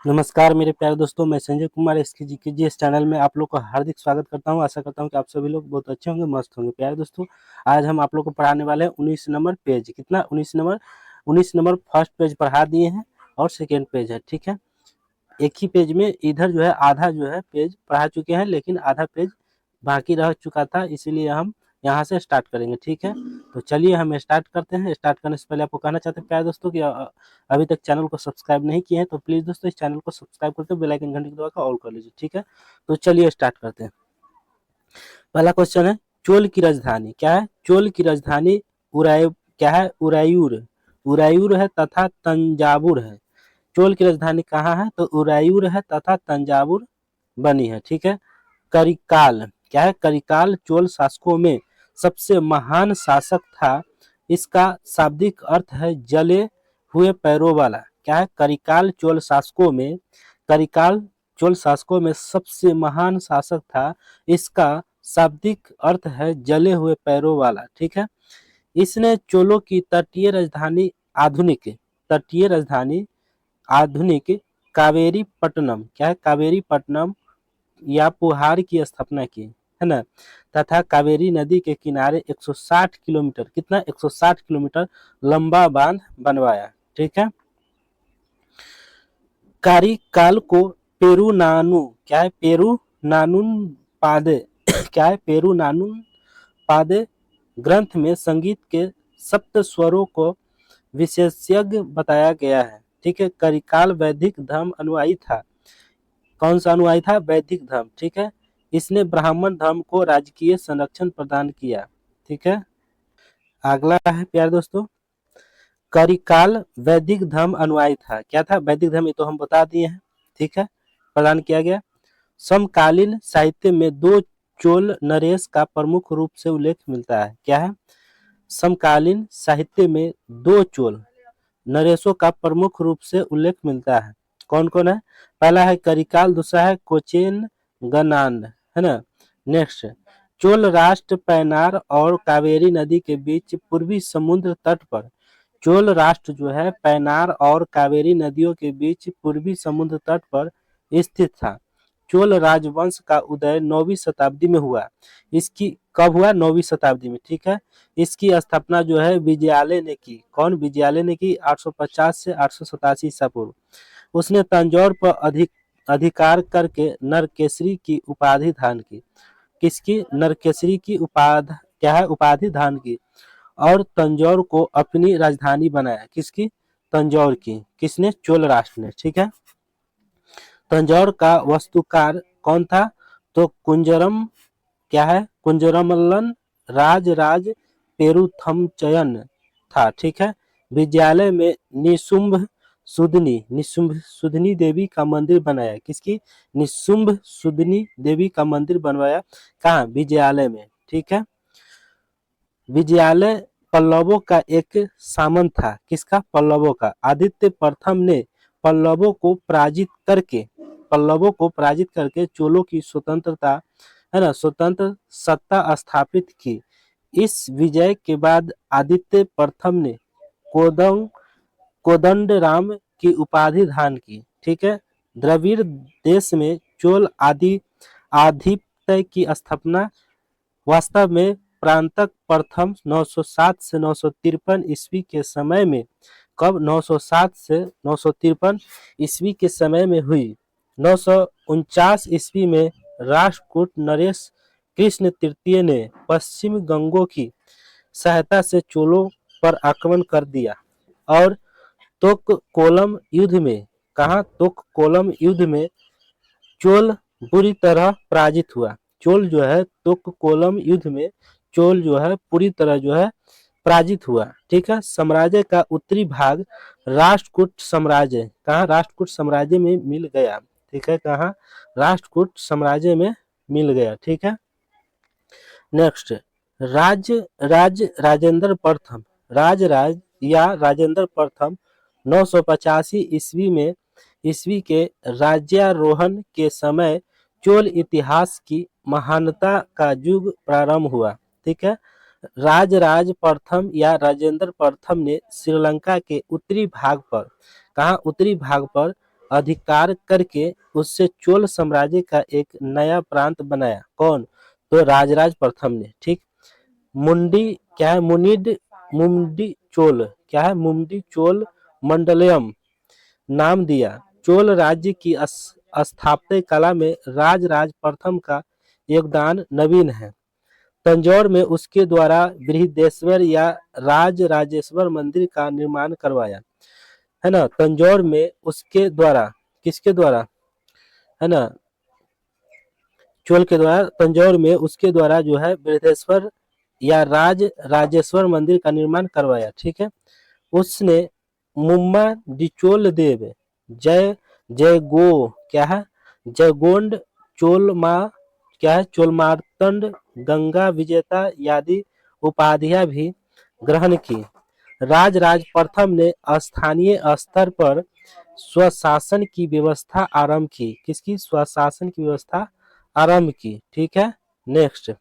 नमस्कार मेरे प्यारे दोस्तों, मैं संजय कुमार एसके जी के जी इस चैनल में आप लोग का हार्दिक स्वागत करता हूं। आशा करता हूं कि आप सभी लोग बहुत अच्छे होंगे, मस्त होंगे। प्यारे दोस्तों, आज हम आप लोग को पढ़ाने वाले हैं 19 नंबर पेज। कितना? 19 नंबर फर्स्ट पेज पढ़ा दिए हैं और सेकेंड पेज है। ठीक है, एक ही पेज में इधर जो है आधा जो है पेज पढ़ा चुके हैं, लेकिन आधा पेज बाकी रह चुका था, इसीलिए हम यहाँ से स्टार्ट करेंगे। ठीक है, तो चलिए हम स्टार्ट करते हैं। स्टार्ट करने से पहले आपको कहना चाहते हैं प्यारे दोस्तों कि अभी तक चैनल को सब्सक्राइब नहीं किए हैं तो प्लीज़ दोस्तों इस चैनल को सब्सक्राइब करके बेल आइकन घंटी को दबाकर ऑल कर लीजिए। ठीक है, तो चलिए स्टार्ट करते हैं। पहला क्वेश्चन है, चोल की राजधानी क्या है? चोल की राजधानी उराय क्या है? उरायूर। उरायूर है तथा तंजावुर है। चोल की राजधानी कहाँ है? तो उरायूर है तथा तंजावुर बनी है। ठीक है, करिकाल क्या है? करिकाल चोल शासकों में सबसे महान शासक था। इसका शाब्दिक अर्थ है जले हुए पैरों वाला। क्या है? करिकाल चोल शासकों में, करिकाल चोल शासकों में सबसे महान शासक था। इसका शाब्दिक अर्थ है जले हुए पैरों वाला। ठीक है, इसने चोलों की तटीय राजधानी आधुनिक तटीय राजधानी आधुनिक कावेरी पट्टनम क्या है? कावेरी पट्टनम या पुहार की स्थापना की, है ना, तथा कावेरी नदी के किनारे 160 किलोमीटर, कितना? 160 किलोमीटर लंबा बांध बनवाया। ठीक है, कारिकाल को पेरू नानू क्या है? पेरू नानुन पादे क्या है? पेरू नानुन पादे ग्रंथ में संगीत के सप्त स्वरों को विशेषज्ञ बताया गया है। ठीक है, करिकाल वैदिक धर्म अनुयायी था। कौन सा अनुयायी था? वैदिक धर्म। ठीक है, इसने ब्राह्मण धर्म को राजकीय संरक्षण प्रदान किया। ठीक है, अगला है प्यारे दोस्तों, करिकाल वैदिक धर्म अनुयायी था। क्या था? वैदिक धर्म, ये तो हम बता दिए हैं। ठीक है, प्रदान किया गया। समकालीन साहित्य में दो चोल नरेश का प्रमुख रूप से उल्लेख मिलता है। क्या है? समकालीन साहित्य में दो चोल नरेशों का प्रमुख रूप से उल्लेख मिलता है। कौन कौन है? पहला है करिकाल, दूसरा है कोचेन गनान, है ना। नेक्स्ट, चोल राष्ट्र पैनार और कावेरी नदी के बीच पूर्वी समुद्र तट पर, चोल राष्ट्र जो है पैनार और कावेरी नदियों के बीच पूर्वी समुद्र तट पर स्थित था। चोल राजवंश का उदय 9वीं शताब्दी में हुआ। इसकी कब हुआ? 9वीं शताब्दी में। ठीक है, इसकी स्थापना जो है विजयालय ने की। कौन? विजयालय ने की 850 से 887 ईसा पूर्व। उसने तंजौर पर अधिकार करके नरकेसरी की उपाधि धारण की। किसकी? नरकेसरी की उपाधि क्या है? उपाधि धारण की और तंजौर को अपनी राजधानी बनाया। किसकी? तंजौर की। किसने? चोल राष्ट्र ने। ठीक है, तंजौर का वास्तुकार कौन था? तो कुंजरम क्या है? कुंजरमल्लन राज पेरुथमचयन था। ठीक है, विद्यालय में निशुंभ सुधनी देवी का मंदिर बनाया। किसकी? निशुंभ सुधनी देवी का मंदिर बनवाया। कहाँ? विद्यालय में। ठीक है, विजयालय पल्लवों का एक सामंत था। किसका? पल्लवों का। आदित्य प्रथम ने पल्लवों को पराजित करके चोलों की स्वतंत्रता, है ना, स्वतंत्र सत्ता स्थापित की। इस विजय के बाद आदित्य प्रथम ने कोदंग कोदंडराम की उपाधि धारण की। ठीक है, द्रविड़ देश में चोल आधिपत्य की स्थापना वास्तव में प्रांतक प्रथम 907 से 953 ईस्वी के समय में, कब? 907 से 953 ईस्वी के समय में हुई। 949 ईस्वी में राष्ट्रकूट नरेश कृष्ण तृतीय ने पश्चिम गंगों की सहायता से चोलों पर आक्रमण कर दिया और तोककोलम युद्ध में, कहा? तोककोलम युद्ध में चोल बुरी तरह पराजित हुआ। चोल जो है तोककोलम युद्ध में चोल जो है पूरी तरह जो है पराजित हुआ। ठीक है, साम्राज्य का उत्तरी भाग राष्ट्रकूट साम्राज्य, कहाँ? राष्ट्रकूट साम्राज्य में मिल गया। ठीक है, कहाँ? राष्ट्रकूट साम्राज्य में मिल गया। ठीक है, नेक्स्ट, राजेंद्र प्रथम, राजेंद्र प्रथम 985 ईस्वी के राज्यारोहण के समय चोल इतिहास की महानता का युग प्रारंभ हुआ। ठीक है, राज प्रथम या राजेंद्र प्रथम ने श्रीलंका के उत्तरी भाग पर, कहा? उत्तरी भाग पर अधिकार करके उससे चोल साम्राज्य का एक नया प्रांत बनाया। कौन? तो राजराज प्रथम ने। ठीक। मुंडी क्या है? मुंडी चोल क्या है? मुंडी चोल मंडलयम नाम दिया। चोल राज्य की स्थापत्य कला में राजराज प्रथम का योगदान नवीन है। तंजौर में उसके द्वारा बृहदेश्वर या राजराजेश्वर मंदिर का निर्माण करवाया, है ना। तंजौर में उसके द्वारा, किसके द्वारा, है ना, चोल के द्वारा, तंजौर में उसके द्वारा जो है बृहदेश्वर या राजेश्वर मंदिर का निर्माण करवाया। ठीक है। उसने मुम्मा डिचोल देव, जय जय गो क्या है, जयगोंड चोलमा क्या है, चोलमार्तंड, गंगा विजेता आदि उपाधियां भी ग्रहण की। राजराज प्रथम ने स्थानीय स्तर पर स्वशासन की व्यवस्था आरंभ की। किसकी? स्वशासन की व्यवस्था आरंभ की। ठीक है। नेक्स्ट,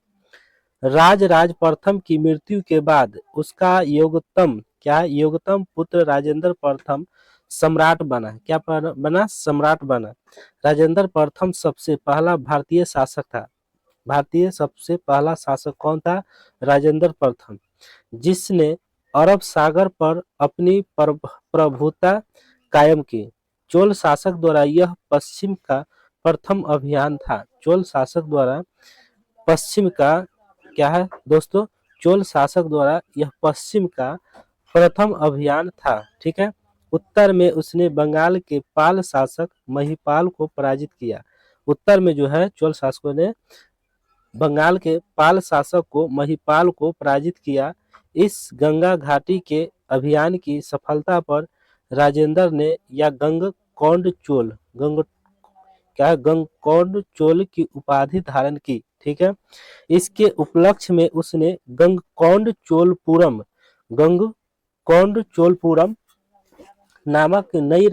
राजराज प्रथम की मृत्यु के बाद उसका योगतम क्या है, योगतम पुत्र राजेंद्र प्रथम सम्राट बना। क्या बना? सम्राट बना। राजेंद्र प्रथम सबसे पहला भारतीय शासक था। भारतीय सबसे पहला शासक कौन था? राजेंद्र प्रथम, जिसने अरब सागर पर अपनी प्रभुता कायम की। चोल शासक द्वारा यह पश्चिम का प्रथम अभियान था। चोल शासक द्वारा पश्चिम का क्या है दोस्तों? चोल शासक द्वारा यह पश्चिम का प्रथम अभियान था। ठीक है। उत्तर में उसने बंगाल के पाल शासक महिपाल को पराजित किया। उत्तर में जो है चोल शासकों ने बंगाल के पाल शासक को महिपाल को पराजित किया। इस गंगा घाटी के अभियान की सफलता पर राजेंद्र ने या गंगकोंड चोल क्या है, गंगकोंड चोल की उपाधि धारण की। ठीक है। इसके उपलक्ष्य में उसने गंगकोंड चोलपुरम नामक नई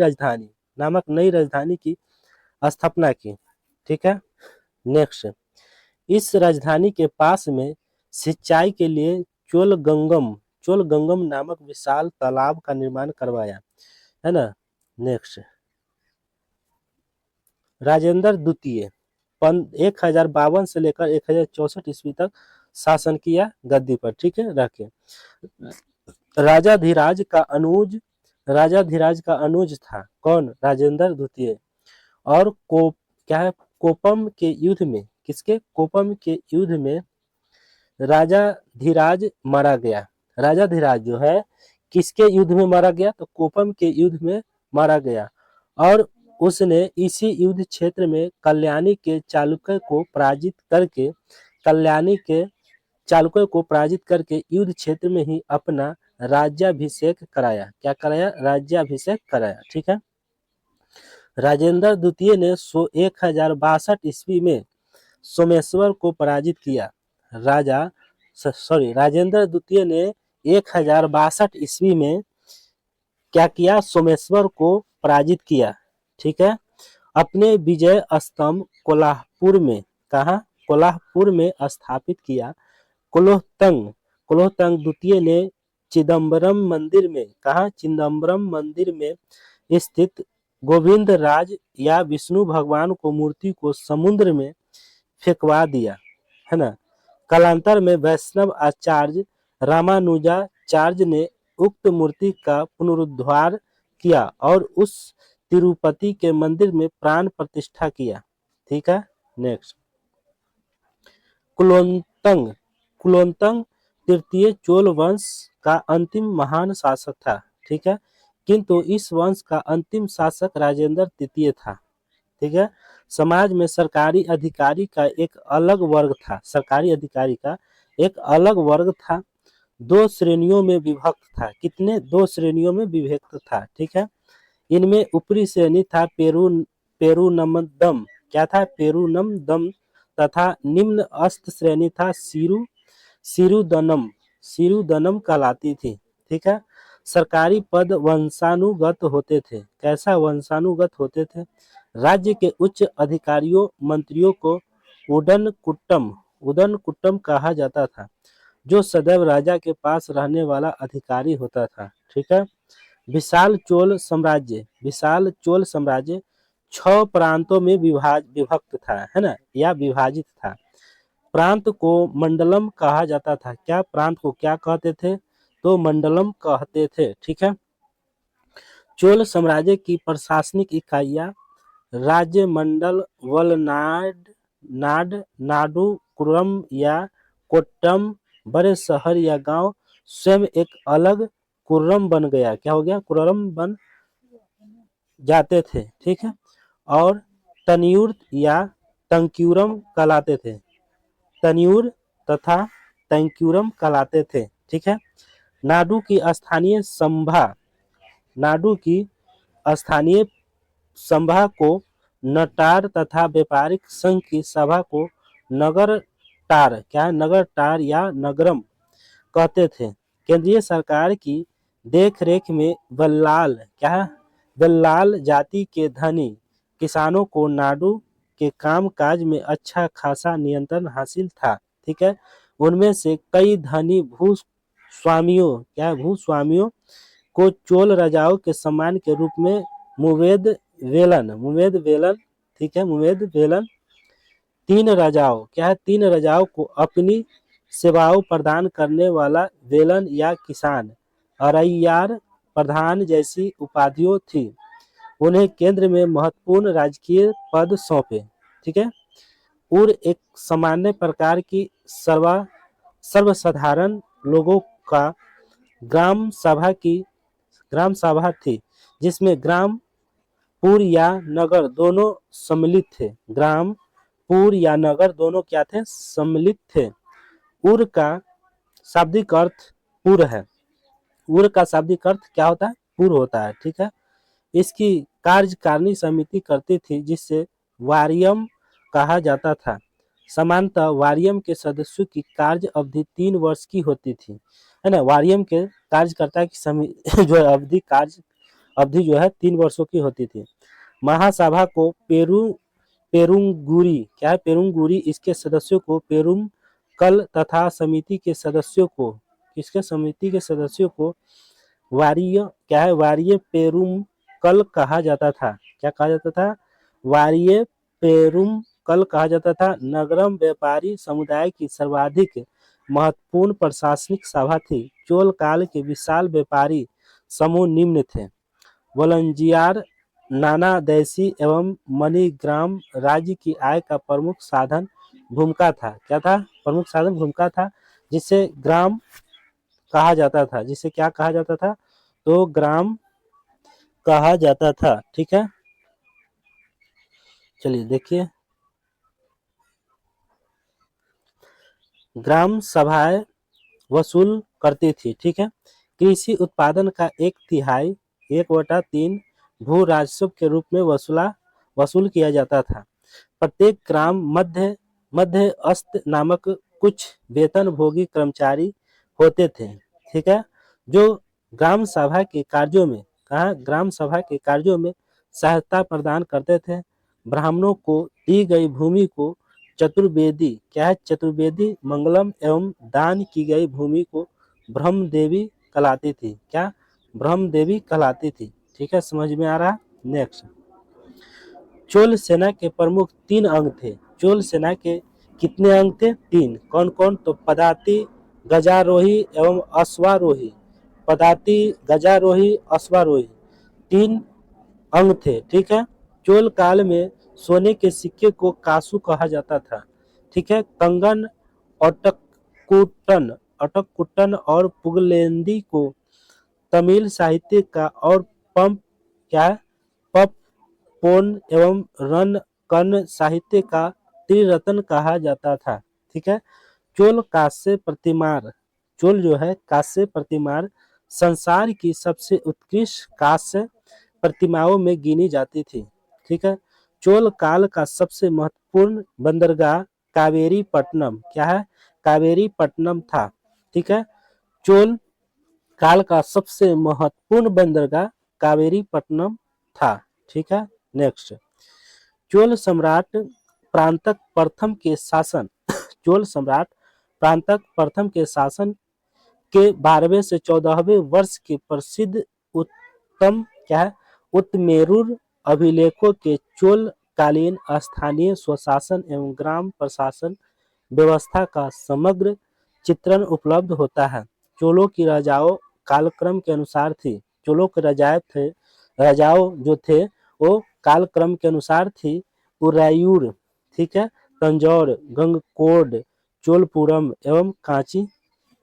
राजधानी की स्थापना की। ठीक है। नेक्स्ट, इस राजधानी के पास में सिंचाई के लिए चोलगंगम नामक विशाल तालाब का निर्माण करवाया, है ना। नेक्स्ट, राजेंद्र द्वितीय 1052 से लेकर 1064 ईस्वी तक शासन किया गद्दी पर। ठीक है। रखे राजाधिराज का अनुज था। कौन? राजेंद्र द्वितीय। और क्या है, कोपम के युद्ध में, किसके? कोपम के युद्ध में राजाधिराज मारा गया। राजाधिराज जो है किसके युद्ध में मारा गया? तो कोपम के युद्ध में मारा गया। और उसने इसी युद्ध क्षेत्र में कल्याणी के चालुक्य को पराजित करके युद्ध क्षेत्र में ही अपना राज्याभिषेक कराया। क्या कराया? राज्याभिषेक कराया। ठीक है। राजेंद्र द्वितीय ने 1062 ईस्वी में सोमेश्वर को पराजित किया। राजेंद्र द्वितीय ने 1062 ईस्वी में क्या किया? सोमेश्वर को पराजित किया। ठीक है। अपने विजय स्तंभ कोल्हापुर में, कहा? कोल्हापुर में स्थापित किया। कोलोत्तंग द्वितीय ने चिदम्बरम मंदिर में, कहा? चिदम्बरम मंदिर में स्थित गोविंद राज या विष्णु भगवान को मूर्ति को समुद्र में फेंकवा दिया, है ना। कालांतर में वैष्णव आचार्य रामानुजाचार्य ने उक्त मूर्ति का पुनरुद्धार किया और उस तिरुपति के मंदिर में प्राण प्रतिष्ठा किया। ठीक है। नेक्स्ट, कुलोत्तंग तृतीय चोल वंश का अंतिम महान शासक था। ठीक है। किंतु इस वंश का अंतिम शासक राजेंद्र तृतीय था। ठीक है। समाज में सरकारी अधिकारी का एक अलग वर्ग था। 2 श्रेणियों में विभक्त था। कितने? 2 श्रेणियों में विभक्त था। ठीक है। इनमें ऊपरी श्रेणी था पेरुनमदम, क्या था? पेरुनमदम, तथा निम्न अस्त श्रेणी था सिरुदनम कहलाती थी। ठीक है। सरकारी पद वंशानुगत होते थे। कैसा? वंशानुगत होते थे। राज्य के उच्च अधिकारियों मंत्रियों को उदन कुट्टम कहा जाता था, जो सदैव राजा के पास रहने वाला अधिकारी होता था। ठीक है। विशाल चोल साम्राज्य 6 प्रांतों में विभक्त था, है ना, या विभाजित था। प्रांत को मंडलम कहा जाता था। क्या प्रांत को क्या कहते थे? तो मंडलम कहते थे। ठीक है। चोल साम्राज्य की प्रशासनिक इकाइयां राज्य, मंडल, वलनाड, नाड, नाडु, कुरम या कोट्टम, बड़े शहर या गांव स्वयं एक अलग कुर्रम बन गया। क्या हो गया? कुर्रम बन जाते थे। ठीक है। और तनियूर या तंक्यूरम कहलाते थे। तनियूर तथा तंक्यूरम कहलाते थे। ठीक है। नाडु की स्थानीय संभा नाडु की स्थानीय सभा को नटार तथा व्यापारिक संघ की सभा को नगर टार, क्या है, नगर टार या नगरम कहते थे। केंद्रीय सरकार की देखरेख में बल्लाल, क्या है, बल्लाल जाति के धनी किसानों को नाडु के कामकाज में अच्छा खासा नियंत्रण हासिल था। ठीक है। उनमें से कई धनी भूस्वामियों, क्या है, भूस्वामियों को चोल राजाओं के सम्मान के रूप में मुवेद वेलन, ठीक है, मुवेद वेलन, तीन राजाओं, क्या है, तीन राजाओं को अपनी सेवाओं प्रदान करने वाला वेलन या किसान, अरैयार, प्रधान जैसी उपाधियों थी। उन्हें केंद्र में महत्वपूर्ण राजकीय पद सौंपे। ठीक है। और एक सामान्य प्रकार की सर्वसाधारण लोगों का ग्राम सभा थी, जिसमें ग्राम, पुर या नगर दोनों सम्मिलित थे। ग्राम, पुर या नगर दोनों क्या थे? सम्मिलित थे। उर का शाब्दिक अर्थ पुर है। उर का शाब्दिक अर्थ क्या होता है? पुर होता है। ठीक है। इसकी कार्यकारिणी समिति करती थी, जिससे वारियम कहा जाता था। सामान्यतः वारियम के सदस्यों की कार्य अवधि 3 वर्ष की होती थी, है ना। वारियम के कार्यकर्ता की जो है अवधि जो है 3 वर्षों की होती थी। महासभा को पेरुंगुरी, क्या है, पेरुंगुरी, इसके सदस्यों को पेरुमकल तथा समिति के सदस्यों को, किसके? समिति के सदस्यों को वारिय, क्या है, वारिय पेरुमकल कहा जाता था। क्या कहा जाता था? वारिय पेरुमकल कहा जाता था। नगरम व्यापारी समुदाय की सर्वाधिक महत्वपूर्ण प्रशासनिक सभा थी। चोल काल के विशाल व्यापारी समूह निम्न थे: वलंजियार, नाना देशी एवं मणिग्राम। राज्य की आय का प्रमुख साधन भूमिका था। क्या था? प्रमुख साधन भूमिका था, जिसे ग्राम कहा जाता था। जिसे क्या कहा जाता था? तो ग्राम कहा जाता था। ठीक है। चलिए देखिए, ग्राम सभाएं वसूल करती थी। ठीक है। कृषि उत्पादन का 1/3, 1/3 भू राजस्व के रूप में वसूल किया जाता था। प्रत्येक ग्राम मध्यस्थ नामक कुछ वेतनभोगी कर्मचारी होते थे। ठीक है। जो ग्राम सभा के कार्यों में, कहा, ग्राम सभा के कार्यों में सहायता प्रदान करते थे। ब्राह्मणों को दी गई भूमि को चतुर्वेदी, क्या है, चतुर्वेदी मंगलम एवं दान की गई भूमि को ब्रह्म देवी कहलाती थी। क्या? ब्रह्म देवी कहलाती थी। ठीक है। समझ में आ रहा? नेक्स्ट, चोल सेना के प्रमुख 3 अंग थे। चोल सेना के कितने अंग थे? 3। कौन कौन? तो पदाति, गजारोही एवं अश्वारोही। पदाति, गजारोही, अश्वारोही 3 अंग थे। ठीक है। चोल काल में सोने के सिक्के को कासू कहा जाता था। ठीक है। कंगन, अटककुटन और पुगलेंदी को तमिल साहित्य का और पंप, क्या है, पप पोन एवं रन कर्ण साहित्य का त्रिरत्न कहा जाता था। ठीक है। चोल कांस्य प्रतिमार, चोल जो है कांस्य प्रतिमार संसार की सबसे उत्कृष्ट कांस्य प्रतिमाओं में गिनी जाती थी। ठीक है। चोल काल का सबसे महत्वपूर्ण बंदरगाह कावेरी पट्टनम, क्या है, कावेरी पट्टनम था। ठीक है। चोल काल का सबसे महत्वपूर्ण बंदरगाह कावेरी पट्टनम था। ठीक है। नेक्स्ट, चोल सम्राट प्रांतक प्रथम के शासन चोल सम्राट प्रांतक प्रथम के शासन के 12वें से 14वें वर्ष के प्रसिद्ध उत्तम, क्या है, उत्मेरुर अभिलेखों के चोल कालीन स्थानीय स्वशासन एवं ग्राम प्रशासन व्यवस्था का समग्र चित्रण उपलब्ध होता है। चोलों की राजाओं कालक्रम के अनुसार थी। चोलों के राजाओं जो थे वो कालक्रम के अनुसार थी। उरायूर, ठीक है, तंजौर, गंगकोड, चोलपुरम एवं कांची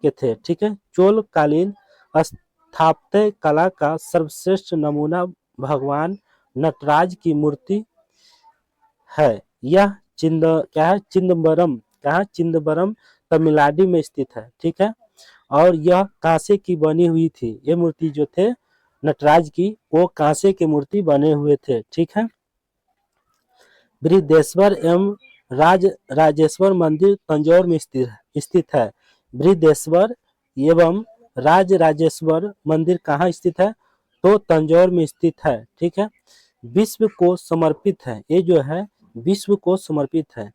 के थे। ठीक है, चोल कालीन स्थापत्य कला का सर्वश्रेष्ठ नमूना भगवान नटराज की मूर्ति है। यह चिदम्बरम तमिलनाडु में स्थित है। ठीक है, और यह कांसे की बनी हुई थी। ये मूर्ति जो थे नटराज की वो कांसे की मूर्ति बने हुए थे। ठीक है, बृहदेश्वर एवं राजेश्वर मंदिर तंजौर में स्थित है। बृहदेश्वर एवं राजेश्वर मंदिर कहाँ स्थित है? तो तंजौर में स्थित है। ठीक है, विश्व को समर्पित है। ये जो है विश्व को समर्पित है।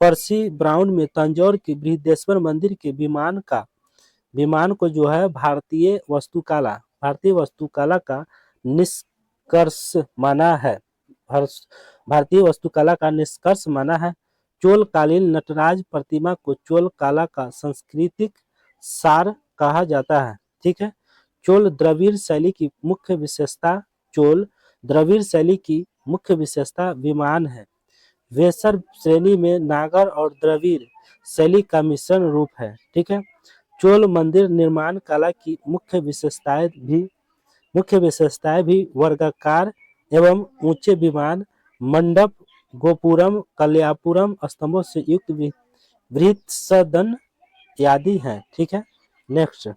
पर्सी ब्राउन में तंजौर के बृहदेश्वर मंदिर के विमान को जो है भारतीय वास्तुकला का निष्कर्ष माना है। भारतीय वास्तुकला का निष्कर्ष माना है। चोल कालीन नटराज प्रतिमा को चोल कला का सांस्कृतिक सार कहा जाता है। ठीक है, चोल द्रविड़ शैली की मुख्य विशेषता विमान है। वेसर श्रेणी में नागर और द्रविड़ शैली का मिश्रण रूप है। ठीक है, चोल मंदिर निर्माण कला की मुख्य विशेषताएं भी वर्गाकार एवं ऊंचे विमान मंडप, गोपुरम, कल्यापुरम स्तंभों से युक्त बृहत्सदन आदि हैं। ठीक है, नेक्स्ट